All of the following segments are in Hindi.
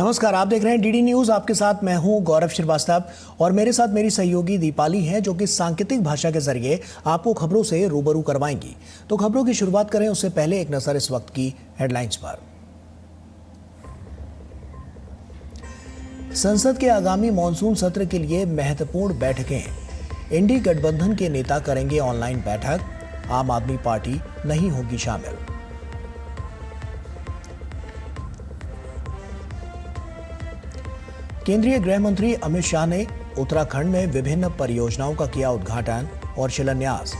नमस्कार, आप देख रहे हैं डीडी न्यूज। आपके साथ मैं हूं गौरव श्रीवास्तव और मेरे साथ मेरी सहयोगी दीपाली हैं, जो कि सांकेतिक भाषा के जरिए आपको खबरों से रूबरू करवाएंगी। तो खबरों की शुरुआत करें उससे पहले एक नजर इस वक्त की हेडलाइंस पर। संसद के आगामी मॉनसून सत्र के लिए महत्वपूर्ण बैठकें। इंडी गठबंधन के नेता करेंगे ऑनलाइन बैठक, आम आदमी पार्टी नहीं होगी शामिल। केंद्रीय गृह मंत्री अमित शाह ने उत्तराखंड में विभिन्न परियोजनाओं का किया उद्घाटन और शिलान्यास।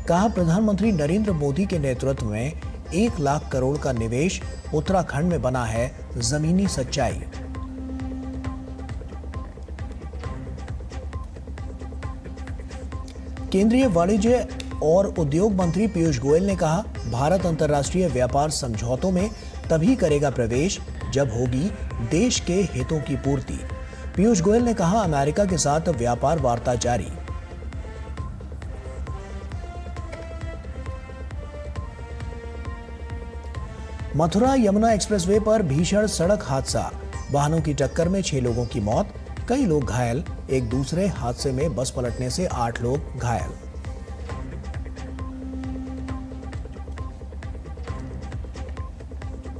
कहा, प्रधानमंत्री नरेंद्र मोदी के नेतृत्व में 1 लाख करोड़ का निवेश उत्तराखंड में बना है जमीनी सच्चाई। केंद्रीय वाणिज्य और उद्योग मंत्री पीयूष गोयल ने कहा, भारत अंतर्राष्ट्रीय व्यापार समझौतों में तभी करेगा प्रवेश जब होगी देश के हितों की पूर्ति। पीयूष गोयल ने कहा, अमेरिका के साथ व्यापार वार्ता जारी। मथुरा यमुना एक्सप्रेसवे पर भीषण सड़क हादसा, वाहनों की टक्कर में 6 लोगों की मौत, कई लोग घायल। एक दूसरे हादसे में बस पलटने से 8 लोग घायल।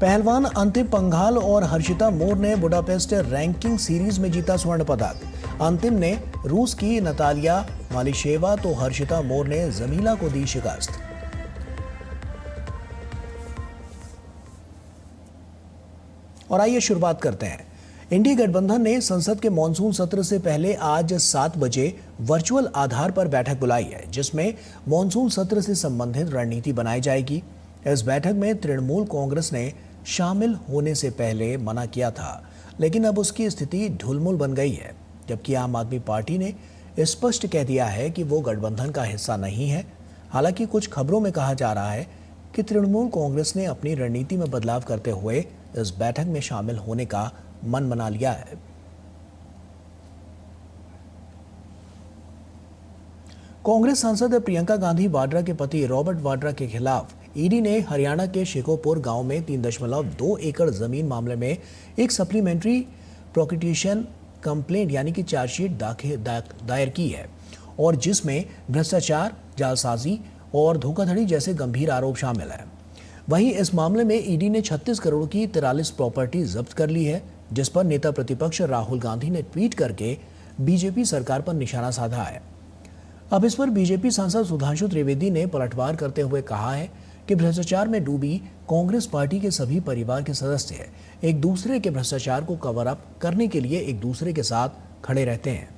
पहलवान अंतिम पंघाल और हर्षिता मोर ने बुडापेस्ट रैंकिंग सीरीज में जीता स्वर्ण पदक। अंतिम ने रूस की नतालिया मालिशेवा तो हर्षिता मोर ने जमीला को दी शिकस्त। और आइए शुरुआत करते हैं। इंडी गठबंधन ने संसद के मॉनसून सत्र से पहले आज 7 बजे वर्चुअल आधार पर बैठक बुलाई है, जिसमें मॉनसून सत्र से संबंधित रणनीति बनाई जाएगी। इस बैठक में तृणमूल कांग्रेस ने शामिल होने से पहले मना किया था, लेकिन अब उसकी स्थिति ढुलमुल बन गई है, जबकि आम आदमी पार्टी ने स्पष्ट कह दिया है कि वो गठबंधन का हिस्सा नहीं है। हालांकि कुछ खबरों में कहा जा रहा है कि तृणमूल कांग्रेस ने अपनी रणनीति में बदलाव करते हुए इस बैठक में शामिल होने का मन बना लिया है। कांग्रेस सांसद प्रियंका गांधी वाड्रा के पति रॉबर्ट वाड्रा के खिलाफ ईडी ने हरियाणा के शेखोपुर गांव में 3.2 एकड़ जमीन मामले में एक सप्लीमेंट्री प्रोसिक्यूशन कंप्लेंट यानी कि चार्जशीट दायर की है, और जिसमें भ्रष्टाचार, जालसाजी और धोखाधड़ी जैसे गंभीर आरोप शामिल हैं। वहीं इस मामले में ईडी ने 36 करोड़ की 43 प्रॉपर्टी जब्त कर ली है, जिस पर नेता प्रतिपक्ष राहुल गांधी ने ट्वीट करके बीजेपी सरकार पर निशाना साधा है। अब इस पर बीजेपी सांसद सुधांशु त्रिवेदी ने पलटवार करते हुए कहा है कि भ्रष्टाचार में डूबी कांग्रेस पार्टी के सभी परिवार के सदस्य एक दूसरे के भ्रष्टाचार को कवर अप करने के लिए एक दूसरे के साथ खड़े रहते हैं।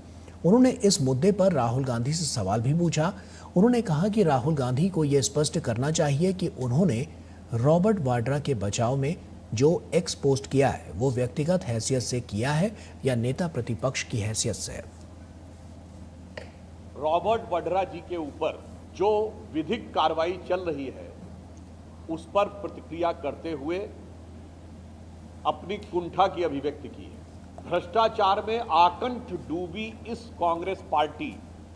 उन्होंने इस मुद्दे पर राहुल गांधी से सवाल भी पूछा। उन्होंने कहा कि राहुल गांधी को यह स्पष्ट करना चाहिए कि उन्होंने रॉबर्ट वाड्रा के बचाव में जो एक्स पोस्ट किया है वो व्यक्तिगत हैसियत से किया है या नेता प्रतिपक्ष की हैसियत से। रॉबर्ट वाड्रा जी के ऊपर जो विधिक कार्रवाई चल रही है उस पर प्रतिक्रिया करते हुए अपनी कुंठा की अभिव्यक्ति की है। भ्रष्टाचार में आकंठ डूबी इस कांग्रेस पार्टी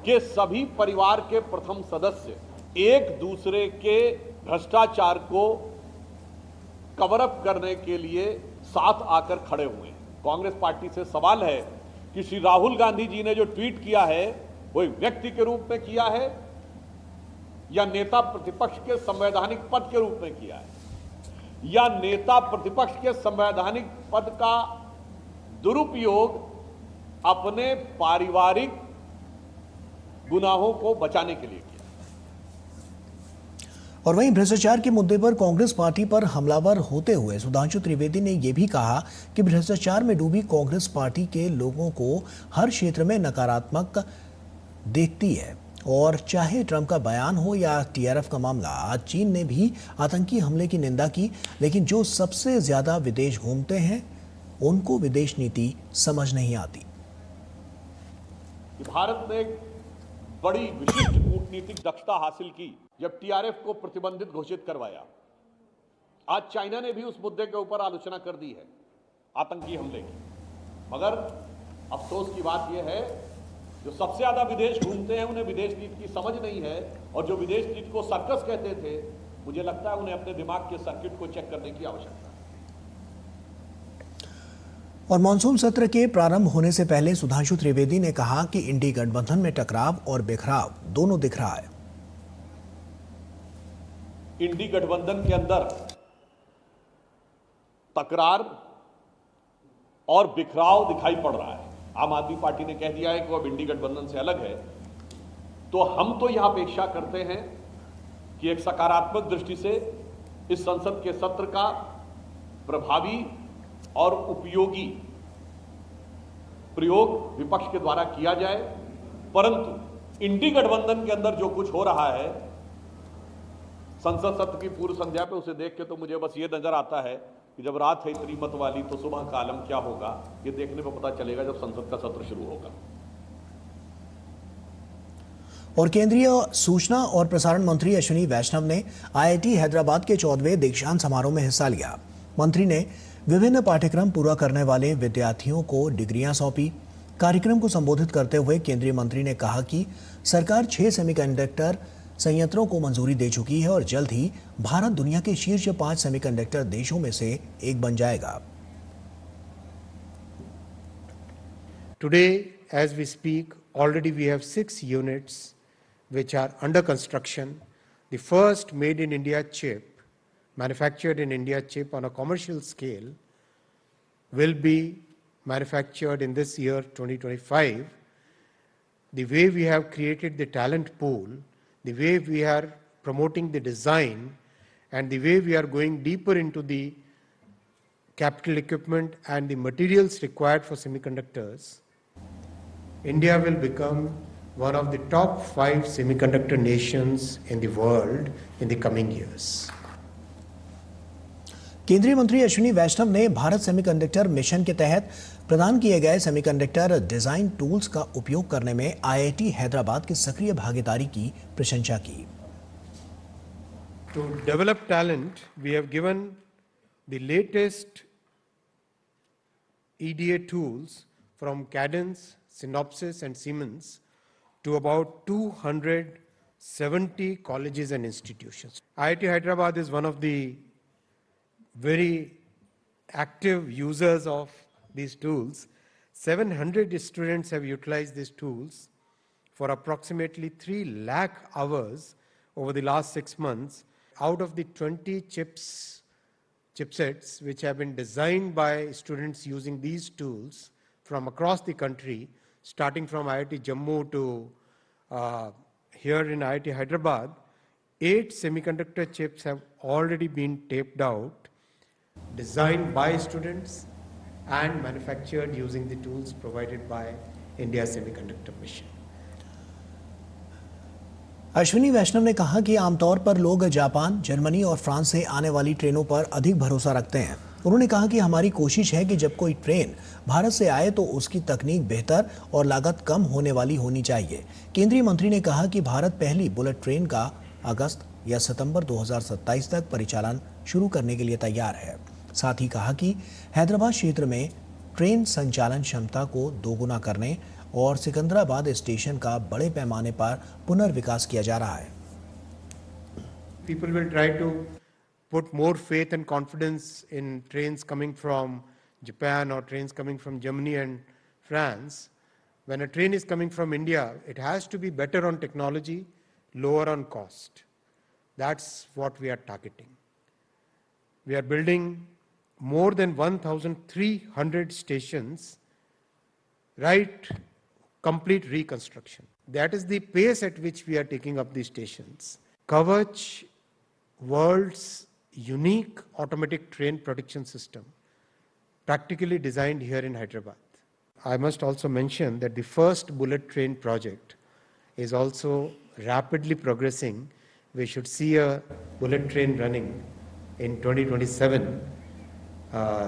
के सभी परिवार के प्रथम सदस्य एक दूसरे के भ्रष्टाचार को कवर अप करने के लिए साथ आकर खड़े हुए हैं। कांग्रेस पार्टी से सवाल है कि श्री राहुल गांधी जी ने जो ट्वीट किया है वो एक व्यक्ति के रूप में किया है या नेता प्रतिपक्ष के संवैधानिक पद के रूप में किया है, या नेता प्रतिपक्ष के संवैधानिक पद का दुरुपयोग अपने पारिवारिक गुनाहों को बचाने के लिए किया। और वहीं भ्रष्टाचार के मुद्दे पर कांग्रेस पार्टी पर हमलावर होते हुए सुधांशु त्रिवेदी ने यह भी कहा कि भ्रष्टाचार में डूबी कांग्रेस पार्टी के लोगों को हर क्षेत्र में नकारात्मक देखती है, और चाहे ट्रंप का बयान हो या टीआरएफ का मामला। आज चीन ने भी आतंकी हमले की निंदा की, लेकिन जो सबसे ज्यादा विदेश घूमते हैं उनको विदेश नीति समझ नहीं आती। भारत ने बड़ी विशिष्ट कूटनीतिक दक्षता हासिल की जब टीआरएफ को प्रतिबंधित घोषित करवाया। आज चाइना ने भी उस मुद्दे के ऊपर आलोचना कर दी है, आतंकी हमले की। मगर अफसोस की बात यह है जो सबसे ज्यादा विदेश घूमते हैं उन्हें विदेश नीति की समझ नहीं है, और जो विदेश नीति को सर्कस कहते थे, मुझे लगता है उन्हें अपने दिमाग के सर्किट को चेक करने की आवश्यकता है। और मानसून सत्र के प्रारंभ होने से पहले सुधांशु त्रिवेदी ने कहा कि इंडी गठबंधन में टकराव और बिखराव दोनों दिख रहा है। इंडी गठबंधन के अंदर तकरार और बिखराव दिखाई पड़ रहा है। आम आदमी पार्टी ने कह दिया है कि वो अब इंडी गठबंधन से अलग है, तो हम तो यह अपेक्षा करते हैं कि एक सकारात्मक दृष्टि से इस संसद के सत्र का प्रभावी और उपयोगी प्रयोग विपक्ष के द्वारा किया जाए। परंतु इंडी गठबंधन के अंदर जो कुछ हो रहा है संसद सत्र की पूर्व संध्या पे, उसे देख के तो मुझे बस ये नजर आता है कि जब रात है इतनी मत वाली तो सुबह का आलम क्या होगा, ये देखने में पता चलेगा जब संसद का सत्र शुरू होगा। और केंद्रीय सूचना और प्रसारण मंत्री अश्विनी वैष्णव ने आईआईटी हैदराबाद के 14वें दीक्षांत समारोह में हिस्सा लिया। मंत्री ने विभिन्न पाठ्यक्रम पूरा करने वाले विद्यार्थियों को डिग्रियां सौंपी। कार्यक्रम को संबोधित करते हुए केंद्रीय मंत्री ने कहा कि सरकार 6 सेमीकंडक्टर संयंत्रों को मंजूरी दे चुकी है और जल्द ही भारत दुनिया के शीर्ष 5 सेमीकंडक्टर देशों में से एक बन जाएगा। Today, as we speak, already we have 6 units which are under construction. The first made in India chip, manufactured in India chip on a commercial scale, will be manufactured in this year 2025. The way we have created the talent pool, the way we are promoting the design, and the way we are going deeper into the capital equipment and the materials required for semiconductors, India will become one of the top 5 semiconductor nations in the world in the coming years. केंद्रीय मंत्री अश्विनी वैष्णव ने भारत सेमीकंडक्टर मिशन के तहत प्रदान किए गए सेमीकंडक्टर डिजाइन टूल्स का उपयोग करने में आईआईटी हैदराबाद की सक्रिय भागीदारी की प्रशंसा की। To develop talent, we have given the latest EDA tools from Cadence, Synopsys and Siemens to about 270 colleges and institutions. IIT Hyderabad is one of the very active users of these tools. 700 students have utilized these tools for approximately 3 lakh hours over the last 6 months. Out of the 20 chipsets which have been designed by students using these tools from across the country, starting from IIT Jammu to here in IIT Hyderabad, 8 semiconductor chips have already been taped out, designed by students and manufactured using the tools provided by India Semiconductor Mission. Ashwini वैष्णव ने कहा कि आमतौर पर लोग जापान, जर्मनी और फ्रांस से आने वाली ट्रेनों पर अधिक भरोसा रखते हैं। उन्होंने कहा कि हमारी कोशिश है कि जब कोई ट्रेन भारत से आए तो उसकी तकनीक बेहतर और लागत कम होने वाली होनी चाहिए। केंद्रीय मंत्री ने कहा कि भारत पहली बुलेट ट्रेन का अगस्त या सितंबर 2027 तक परिचालन शुरू करने के लिए तैयार है। साथ ही कहा कि हैदराबाद क्षेत्र में ट्रेन संचालन क्षमता को दोगुना करने और सिकंदराबाद स्टेशन का बड़े पैमाने पर पुनर्विकास किया जा रहा है। People will try to put more faith and confidence in trains coming from Japan or trains coming from Germany and France. When a train is coming from India, it has to be better on technology, lower on cost. That's what we are targeting. We are building more than 1,300 stations, right? Complete reconstruction. That is the pace at which we are taking up these stations. Kavach, world's unique automatic train protection system, practically designed here in Hyderabad. I must also mention that the first bullet train project is also rapidly progressing. We should see a bullet train running in 2027,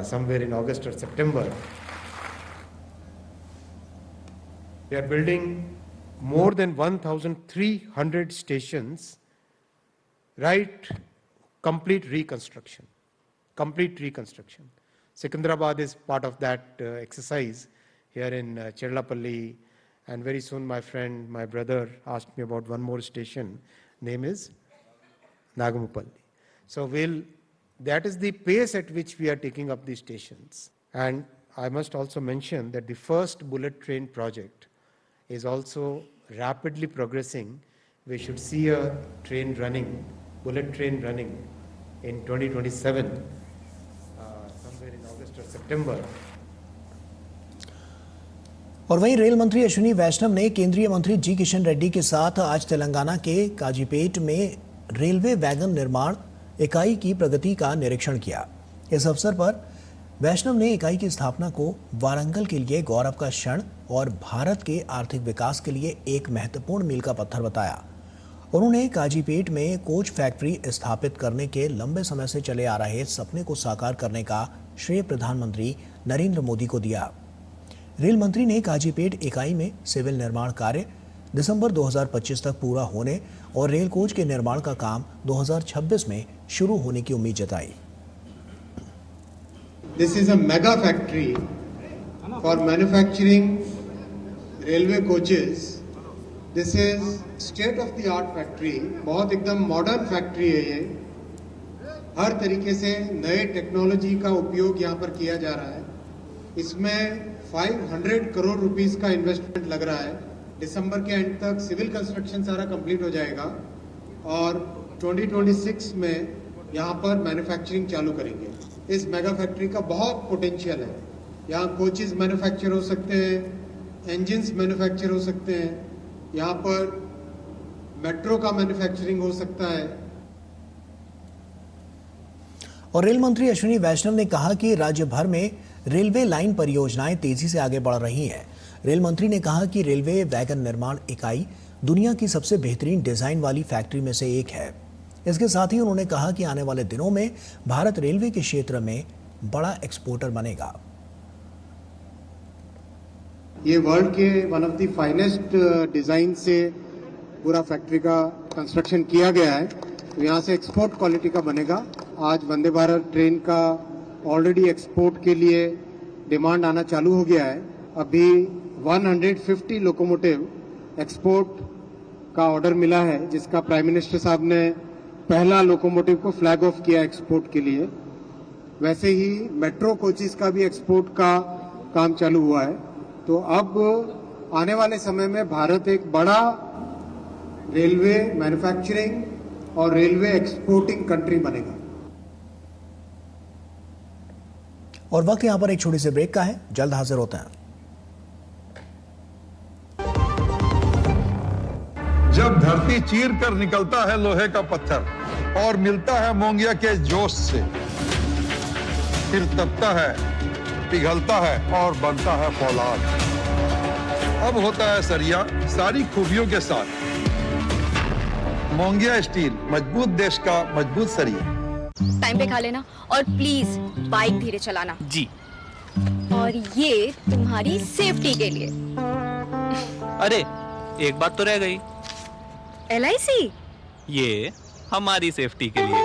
somewhere in August or September. We are building more than 1,300 stations, right? Complete reconstruction. Sikandrabad is part of that exercise here in Cherlapalli, and very soon my friend, my brother asked me about one more station, name is Nagamupalli. So that is the pace at which we are taking up these stations. And I must also mention that the first bullet train project is also rapidly progressing. We should see a train running, bullet train running in 2027, somewhere in August or September. और वहीं रेल मंत्री अश्विनी वैष्णव ने केंद्रीय मंत्री जी किशन रेड्डी के साथ आज तेलंगाना के काजीपेट में रेलवे वैगन निर्माण इकाई की प्रगति का निरीक्षण किया। इस अवसर पर वैष्णव ने इकाई की स्थापना को वारंगल के लिए गौरव का क्षण और भारत के आर्थिक विकास के लिए एक महत्वपूर्ण मील का पत्थर बताया। उन्होंने काजीपेट में कोच फैक्ट्री स्थापित करने के लंबे समय से चले आ रहे सपने को साकार करने का श्रेय प्रधानमंत्री नरेंद्र मोदी को दिया। रेल मंत्री ने काजीपेट इकाई में सिविल निर्माण कार्य दिसंबर 2025 तक पूरा होने और रेल कोच के निर्माण का काम 2026 में शुरू होने की उम्मीद जताई। This is a mega factory for manufacturing railway coaches. This is state of the art factory. बहुत एकदम मॉडर्न फैक्ट्री है ये। हर तरीके से नए टेक्नोलॉजी का उपयोग यहाँ पर किया जा रहा है। इसमें 500 करोड़ रुपीस का इन्वेस्टमेंट लग रहा है। दिसंबर के एंड तक सिविल कंस्ट्रक्शन सारा कंप्लीट हो जाएगा और 2026 में यहाँ पर मैन्युफैक्चरिंग चालू करेंगे। इस मेगा फैक्ट्री का बहुत पोटेंशियल है। यहाँ कोचेस मैन्युफैक्चर हो सकते हैं, इंजन्स मैन्युफैक्चर हो सकते हैं, यहाँ पर मेट्रो का मैन्युफैक्चरिंग हो सकता है। और रेल मंत्री अश्विनी वैष्णव ने कहा कि राज्य भर में रेलवे लाइन परियोजनाएं तेजी से आगे बढ़ रही हैं। रेल मंत्री ने कहा कि रेलवे वैगन निर्माण इकाई दुनिया की सबसे बेहतरीन डिजाइन वाली फैक्ट्री में से एक है। इसके साथ ही उन्होंने कहा कि आने वाले दिनों में भारत रेलवे के क्षेत्र में बड़ा एक्सपोर्टर बनेगा। ये वर्ल्ड के one of the finest design से पूरा फैक्ट्री का कंस्ट्रक्शन किया गया है, तो यहाँ से एक्सपोर्ट क्वालिटी का बनेगा। आज वंदे भारत ट्रेन का ऑलरेडी एक्सपोर्ट के लिए डिमांड आना चालू हो गया है। अभी 150 लोकोमोटिव एक्सपोर्ट का ऑर्डर मिला है, जिसका प्राइम मिनिस्टर साहब ने पहला लोकोमोटिव को फ्लैग ऑफ किया एक्सपोर्ट के लिए। वैसे ही मेट्रो कोचेस का भी एक्सपोर्ट का काम चालू हुआ है। तो अब आने वाले समय में भारत एक बड़ा रेलवे मैन्युफैक्चरिंग और रेलवे एक्सपोर्टिंग कंट्री बनेगा। और वक्त यहाँ पर एक छोटी सी ब्रेक का है, जल्द हाजिर होते हैं। जब धरती चीर कर निकलता है लोहे का पत्थर और मिलता है मोंगिया के जोश से, फिर तपता है, पिघलता है और बनता है फौलाद। अब होता है सरिया सारी खूबियों के साथ। मोंगिया स्टील, मजबूत देश का मजबूत सरिया। टाइम पे खा लेना और प्लीज बाइक धीरे चलाना जी। और ये तुम्हारी सेफ्टी के लिए। अरे एक बात तो रह गई, LIC ये हमारी सेफ्टी के लिए।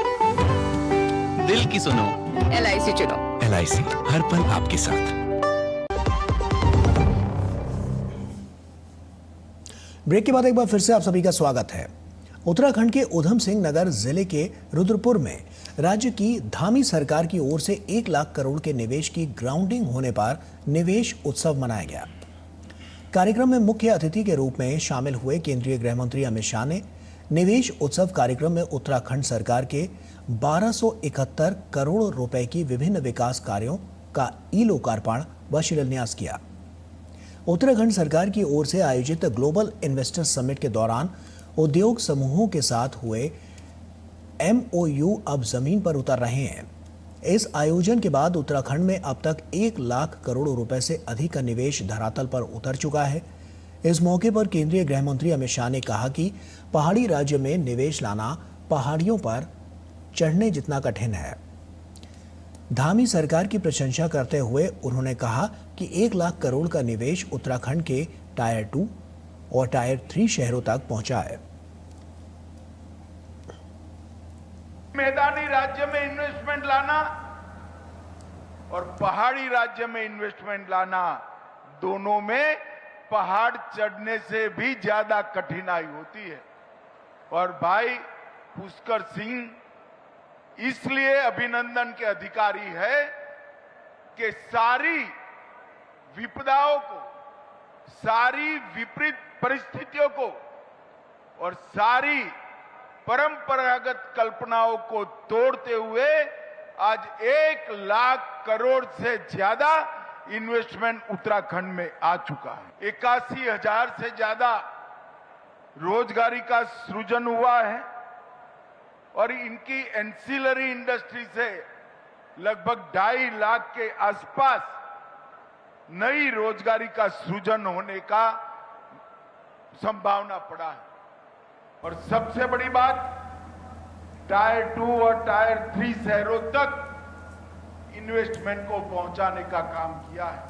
दिल की सुनो, LIC चुनो। LIC हर पल आपके साथ। ब्रेक के बाद एक बार फिर से आप सभी का स्वागत है। उत्तराखंड के उधम सिंह नगर जिले के रुद्रपुर में राज्य की धामी सरकार की ओर से 1 लाख करोड़ के निवेश की ग्राउंडिंग होने पर निवेश उत्सव मनाया गया। कार्यक्रम में मुख्य अतिथि के रूप में शामिल हुए केंद्रीय गृह मंत्री अमित शाह ने निवेश उत्सव कार्यक्रम में उत्तराखंड सरकार के 1271 करोड़ रुपए की विभिन्न विकास कार्यों का लोकार्पण व शिलान्यास किया। उत्तराखंड सरकार की ओर से आयोजित ग्लोबल इन्वेस्टर समिट के दौरान उद्योग समूहों के साथ हुए MOU अब जमीन पर उतर रहे हैं। इस आयोजन के बाद उत्तराखंड में अब तक 1 लाख करोड़ रुपए से अधिक का निवेश धरातल पर उतर चुका है। इस मौके पर केंद्रीय गृह मंत्री अमित शाह ने कहा कि पहाड़ी राज्य में निवेश लाना पहाड़ियों पर चढ़ने जितना कठिन है। धामी सरकार की प्रशंसा करते हुए उन्होंने कहा कि 1 लाख करोड़ का निवेश उत्तराखंड के टायर 2 और टायर 3 शहरों तक पहुंचा है। मैदानी राज्य में इन्वेस्टमेंट लाना और पहाड़ी राज्य में इन्वेस्टमेंट लाना, दोनों में पहाड़ चढ़ने से भी ज्यादा कठिनाई होती है। और भाई पुष्कर सिंह इसलिए अभिनंदन के अधिकारी है कि सारी विपदाओं को, सारी विपरीत परिस्थितियों को और सारी परंपरागत कल्पनाओं को तोड़ते हुए आज 1 लाख करोड़ से ज्यादा इन्वेस्टमेंट उत्तराखंड में आ चुका है। 81,000 से ज्यादा रोजगारी का सृजन हुआ है और इनकी एंसिलरी इंडस्ट्री से लगभग 2.5 लाख के आसपास नई रोजगारी का सृजन होने का संभावना पड़ा है। और सबसे बड़ी बात, टायर 2 और टायर 3 शहरों तक इन्वेस्टमेंट को पहुंचाने का काम किया है।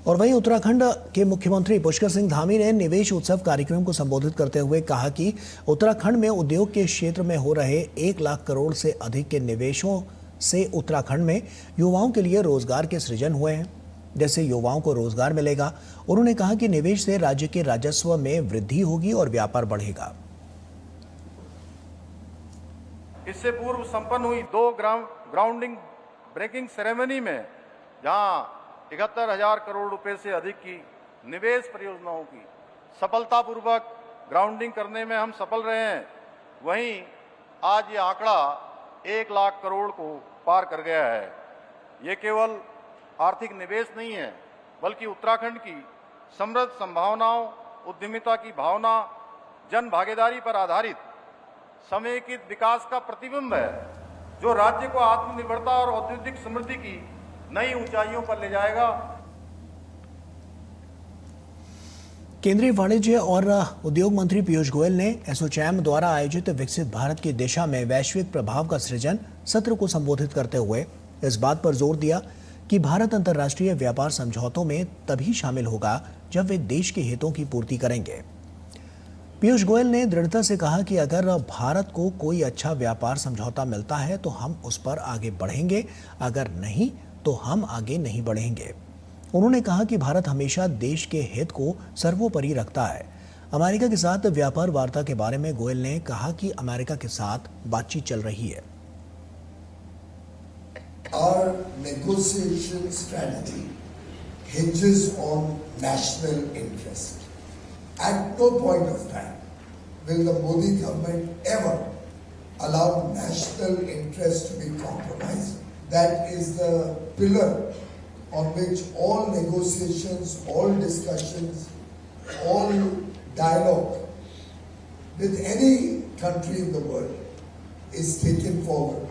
और वहीं उत्तराखंड के मुख्यमंत्री पुष्कर सिंह धामी ने निवेश उत्सव कार्यक्रम को संबोधित करते हुए कहा कि उत्तराखंड में उद्योग के क्षेत्र में हो रहे 1 लाख करोड़ से अधिक के निवेशों से उत्तराखंड में युवाओं के लिए रोजगार के सृजन हुए हैं। जैसे युवाओं को रोजगार मिलेगा। उन्होंने कहा कि निवेश से राज्य के राजस्व में वृद्धि होगी और व्यापार बढ़ेगा। इससे पूर्व संपन्न हुई 2 ग्राउंडिंग ब्रेकिंग सेरेमनी में जहां 71,000 करोड़ रुपए से अधिक की निवेश परियोजनाओं की सफलतापूर्वक ग्राउंडिंग करने में हम सफल रहे हैं, वहीं आज ये आंकड़ा 1 लाख करोड़ को पार कर गया है। ये केवल आर्थिक निवेश नहीं है, बल्कि उत्तराखंड की समृद्ध संभावनाओं, उद्यमिता की भावना, जन भागीदारी पर आधारित समेकित विकास का प्रतिबिंब है, जो राज्य को आत्मनिर्भरता और औद्योगिक समृद्धि की नई ऊंचाइयों पर ले जाएगा। केंद्रीय वाणिज्य और उद्योग मंत्री पीयूष गोयल ने एसोचैम द्वारा आयोजित विकसित भारत की दिशा में वैश्विक प्रभाव का सृजन सत्र को संबोधित करते हुए इस बात पर जोर दिया कि भारत अंतर्राष्ट्रीय व्यापार समझौतों में तभी शामिल होगा जब वे देश के हितों की पूर्ति करेंगे। पीयूष गोयल ने दृढ़ता से कहा कि अगर भारत को कोई अच्छा व्यापार समझौता मिलता है तो हम उस पर आगे बढ़ेंगे, अगर नहीं तो हम आगे नहीं बढ़ेंगे। उन्होंने कहा कि भारत हमेशा देश के हित को सर्वोपरि रखता है। अमेरिका के साथ व्यापार वार्ता के बारे में गोयल ने कहा कि अमेरिका के साथ बातचीत चल रही है। Our negotiation strategy hinges on national interest. At no point of time will the Modi government ever allow national interest to be compromised. That is the pillar on which all negotiations, all discussions, all dialogue with any country in the world is taken forward.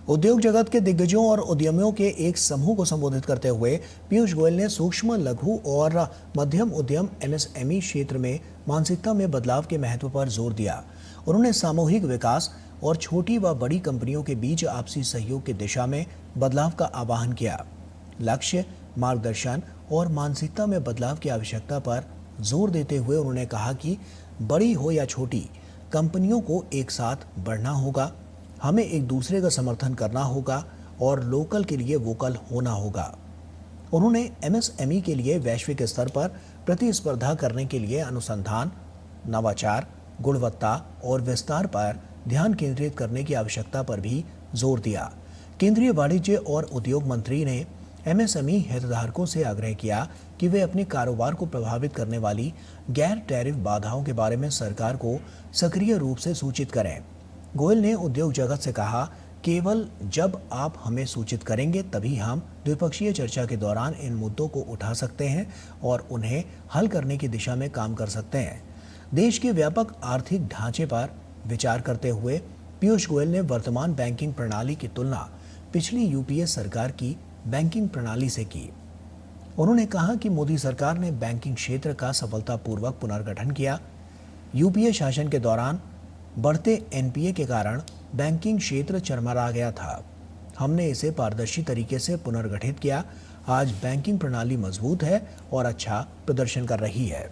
उद्योग जगत के दिग्गजों और उद्यमियों के एक समूह को संबोधित करते हुए पीयूष गोयल ने सूक्ष्म, लघु और मध्यम उद्यम एमएसएमई क्षेत्र में मानसिकता में बदलाव के महत्व पर जोर दिया। उन्होंने सामूहिक विकास और छोटी व बड़ी कंपनियों के बीच आपसी सहयोग की दिशा में बदलाव का आह्वान किया। लक्ष्य, मार्गदर्शन और मानसिकता में बदलाव की आवश्यकता पर जोर देते हुए उन्होंने कहा कि बड़ी हो या छोटी कंपनियों को एक साथ बढ़ना होगा, हमें एक दूसरे का समर्थन करना होगा और लोकल के लिए वोकल होना होगा। उन्होंने एमएसएमई के लिए वैश्विक स्तर पर प्रतिस्पर्धा करने के लिए अनुसंधान, नवाचार, गुणवत्ता और विस्तार पर ध्यान केंद्रित करने की आवश्यकता पर भी जोर दिया। केंद्रीय वाणिज्य और उद्योग मंत्री ने एमएसएमई हितधारकों से आग्रह किया कि वे अपने कारोबार को प्रभावित करने वाली गैर टैरिफ बाधाओं के बारे में सरकार को सक्रिय रूप से सूचित करें। गोयल ने उद्योग जगत से कहा, केवल जब आप हमें सूचित करेंगे तभी हम द्विपक्षीय चर्चा के दौरान इन मुद्दों को उठा सकते हैं और उन्हें हल करने की दिशा में काम कर सकते हैं। देश के व्यापक आर्थिक ढांचे पर विचार करते हुए पीयूष गोयल ने वर्तमान बैंकिंग प्रणाली की तुलना पिछली यूपीए सरकार की बैंकिंग प्रणाली से की। उन्होंने कहा कि मोदी सरकार ने बैंकिंग क्षेत्र का सफलतापूर्वक पुनर्गठन किया। यूपीए शासन के दौरान बढ़ते एनपीए के कारण बैंकिंग क्षेत्र चरमरा गया था। हमने इसे पारदर्शी तरीके से पुनर्गठित किया। आज बैंकिंग प्रणाली मजबूत है और अच्छा प्रदर्शन कर रही है।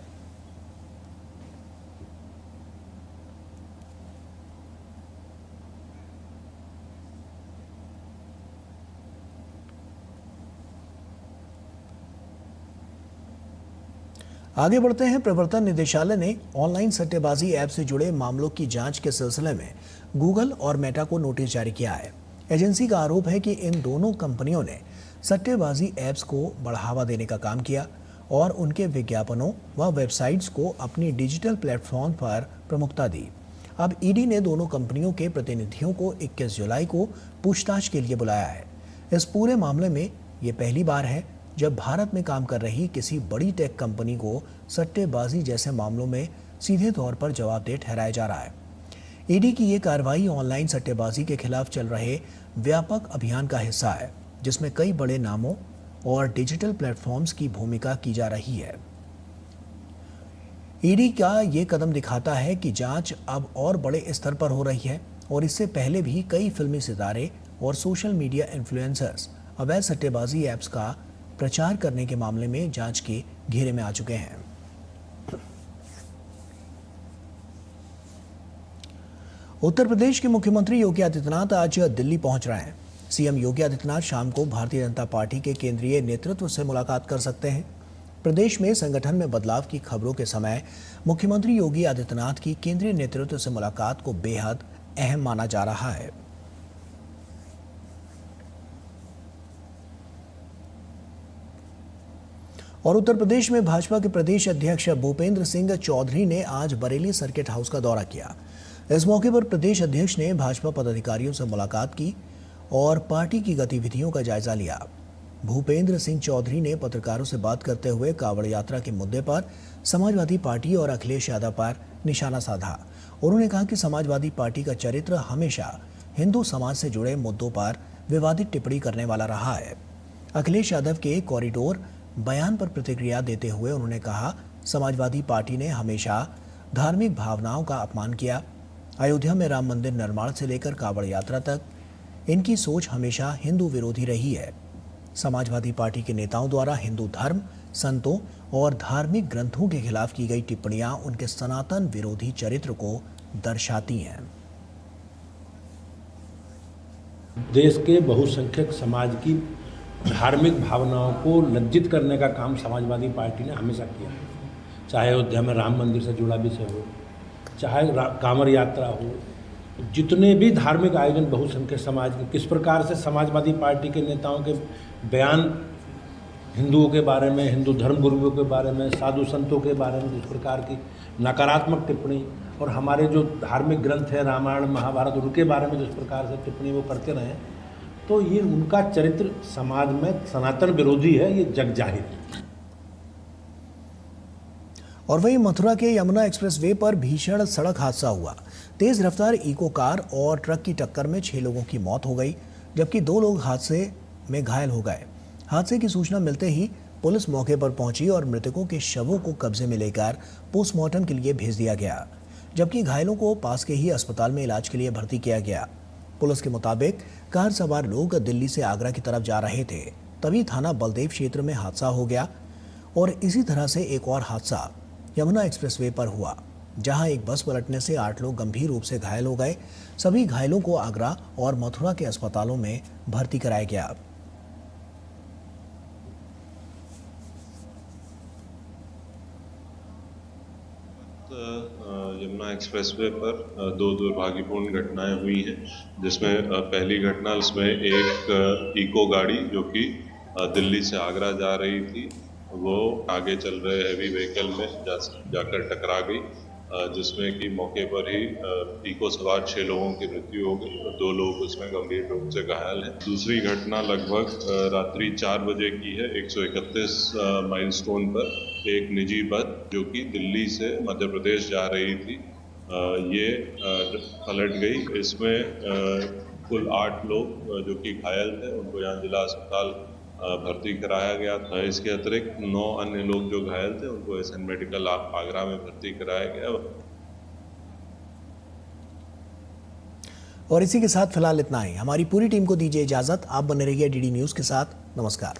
आगे बढ़ते हैं। प्रवर्तन निदेशालय ने ऑनलाइन सट्टेबाजी ऐप से जुड़े मामलों की जांच के सिलसिले में गूगल और मेटा को नोटिस जारी किया है। एजेंसी का आरोप है कि इन दोनों कंपनियों ने सट्टेबाजी ऐप्स को बढ़ावा देने का काम किया और उनके विज्ञापनों व वेबसाइट्स को अपनी डिजिटल प्लेटफॉर्म पर प्रमुखता दी। अब ईडी ने दोनों कंपनियों के प्रतिनिधियों को 21 जुलाई को पूछताछ के लिए बुलाया है। इस पूरे मामले में ये पहली बार है जब भारत में काम कर रही किसी बड़ी टेक कंपनी को सट्टेबाजी जैसे मामलों में सीधे तौर पर जवाबदेह ठहराया जा रहा है। ईडी की ये कार्रवाई ऑनलाइन सट्टेबाजी के खिलाफ चल रहे व्यापक अभियान का हिस्सा है, जिसमें कई बड़े नामों और डिजिटल प्लेटफॉर्म्स की भूमिका की जा रही है। ईडी का ये कदम दिखाता है कि जांच अब और बड़े स्तर पर हो रही है और इससे पहले भी कई फिल्मी सितारे और सोशल मीडिया इन्फ्लुएंसर्स अवैध सट्टेबाजी ऐप्स का प्रचार करने के मामले में जांच के घेरे में आ चुके हैं। उत्तर प्रदेश के मुख्यमंत्री योगी आदित्यनाथ आज दिल्ली पहुंच रहे हैं। सीएम योगी आदित्यनाथ शाम को भारतीय जनता पार्टी के केंद्रीय नेतृत्व से मुलाकात कर सकते हैं। प्रदेश में संगठन में बदलाव की खबरों के समय मुख्यमंत्री योगी आदित्यनाथ की केंद्रीय नेतृत्व से मुलाकात को बेहद अहम माना जा रहा है। और उत्तर प्रदेश में भाजपा के प्रदेश अध्यक्ष भूपेंद्र सिंह चौधरी ने आज बरेली सर्किट हाउस का दौरा किया। इस मौके पर प्रदेश अध्यक्ष ने भाजपा पदाधिकारियों से मुलाकात की और पार्टी की गतिविधियों का जायजा लिया। भूपेंद्र सिंह चौधरी ने पत्रकारों से बात करते हुए कांवड़ यात्रा के मुद्दे पर समाजवादी पार्टी और अखिलेश यादव पर निशाना साधा। उन्होंने कहा कि समाजवादी पार्टी का चरित्र हमेशा हिंदू समाज से जुड़े मुद्दों पर विवादित टिप्पणी करने वाला रहा है। अखिलेश यादव के कॉरिडोर बयान पर प्रतिक्रिया देते हुए उन्होंने कहा, समाजवादी पार्टी ने हमेशा धार्मिक भावनाओं का अपमान किया। अयोध्या में राम मंदिर निर्माण से लेकर कांवड़ यात्रा तक इनकी सोच हमेशा हिंदू विरोधी रही है। समाजवादी पार्टी के नेताओं द्वारा हिंदू धर्म, संतों और धार्मिक ग्रंथों के खिलाफ की गई टिप्पणियां उनके सनातन विरोधी चरित्र को दर्शाती हैं। देश के बहुसंख्यक समाज की धार्मिक भावनाओं को लज्जित करने का काम समाजवादी पार्टी ने हमेशा किया, चाहे अयोध्या में राम मंदिर से जुड़ा विषय हो, चाहे कांवड़ यात्रा हो, जितने भी धार्मिक आयोजन बहुसंख्यक समाज के, किस प्रकार से समाजवादी पार्टी के नेताओं के बयान हिंदुओं के बारे में, हिंदू धर्मगुरुओं के बारे में, साधु संतों के बारे में जिस प्रकार की नकारात्मक टिप्पणी, और हमारे जो धार्मिक ग्रंथ है रामायण महाभारत, उनके बारे में जिस प्रकार से टिप्पणी वो करते रहे, तो ये उनका चरित्र समाज में सनातन विरोधी है, ये जग जाहिर है। और वहीं मथुरा के यमुना एक्सप्रेसवे पर भीषण सड़क हादसा हुआ। तेज रफ्तार इको कार और ट्रक की टक्कर में 6 लोगों की मौत हो गई, जबकि 2 लोग हादसे में घायल हो गए। हादसे की सूचना मिलते ही पुलिस मौके पर पहुंची और मृतकों के शवों को कब्जे में लेकर पोस्टमार्टम के लिए भेज दिया गया, जबकि घायलों को पास के ही अस्पताल में इलाज के लिए भर्ती किया गया। पुलिस के मुताबिक कार सवार लोग दिल्ली से आगरा की तरफ जा रहे थे, तभी थाना बलदेव क्षेत्र में हादसा हो गया। और इसी तरह से एक और हादसा यमुना एक्सप्रेसवे पर हुआ, जहां एक बस पलटने से 8 लोग गंभीर रूप से घायल हो गए। सभी घायलों को आगरा और मथुरा के अस्पतालों में भर्ती कराया गया। यमुना एक्सप्रेसवे पर 2 दुर्भाग्यपूर्ण घटनाएं हुई हैं, जिसमें पहली घटना, उसमें एक इको गाड़ी जो कि दिल्ली से आगरा जा रही थी, वो आगे चल रहे हैवी व्हीकल में जाकर टकरा गई, जिसमें कि मौके पर ही इको सवार 6 लोगों की मृत्यु हो गई और 2 लोग उसमें गंभीर रूप से घायल हैं। दूसरी घटना लगभग रात्रि 4 बजे की है। 131 माइलस्टोन पर एक निजी बस जो कि दिल्ली से मध्य प्रदेश जा रही थी, ये पलट गई। इसमें कुल 8 लोग जो कि घायल थे, उनको यहाँ जिला अस्पताल भर्ती कराया गया था। इसके अतिरिक्त 9 अन्य लोग जो घायल थे, उनको एसएन मेडिकल आगरा में भर्ती कराया गया। और इसी के साथ फिलहाल इतना ही। हमारी पूरी टीम को दीजिए इजाजत। आप बने रहिए डीडी न्यूज के साथ। नमस्कार।